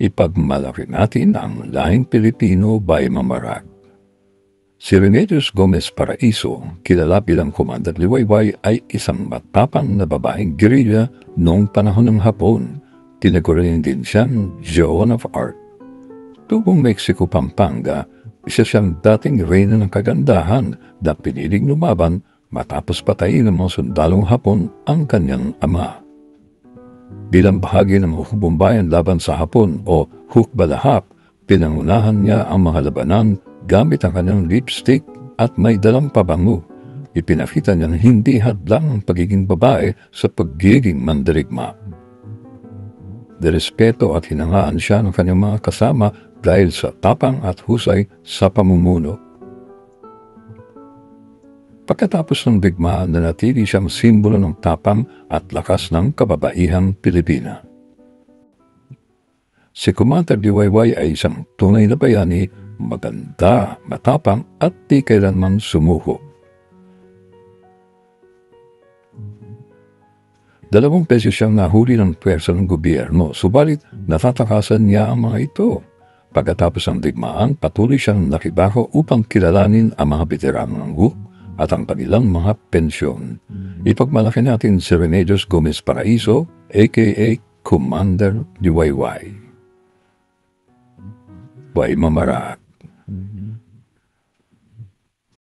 Ipagmalaki natin ang lahing Pilipino by Mamarag. Si Remedios Gomez Paraiso, kilala bilang Commander Liwayway, ay isang matapang na babaeng guerrilla noong panahon ng Hapon. Tinagurin din siyang Joan of Arc. Tugong Mexico, Pampanga, isa siyang dating reyna ng kagandahan na piniling lumaban matapos patayin ng mga sundalong Hapon ang kanyang ama. Bilang bahagi ng hukbong bayan laban sa Hapon o Hukbalahap, pinangunahan niya ang mga labanan gamit ang kanyang lipstick at may dalang pabango. Ipinakita niya na hindi hadlang ang pagiging babae sa pagiging mandirigma. Direspeto at hinangaan siya ng kanyang mga kasama dahil sa tapang at husay sa pamumuno. Pagkatapos ng digmaan, nanatili siyang simbolo ng tapang at lakas ng kababaihang Pilipina. Si Commander Liwayway ay isang tunay na bayani, maganda, matapang at di kailanman sumuko. 2 beses siyang nahuli ng pwersa ng gobyerno, subalit natatakasan niya ang mga ito. Pagkatapos ng digmaan, patuloy siyang nakibako upang kilalanin ang mga veterano ng HUK at ang kanilang mga pensyon. Ipagmalaki natin si Remedios Gomez Paraiso, aka Commander Liwayway. By Mamarag.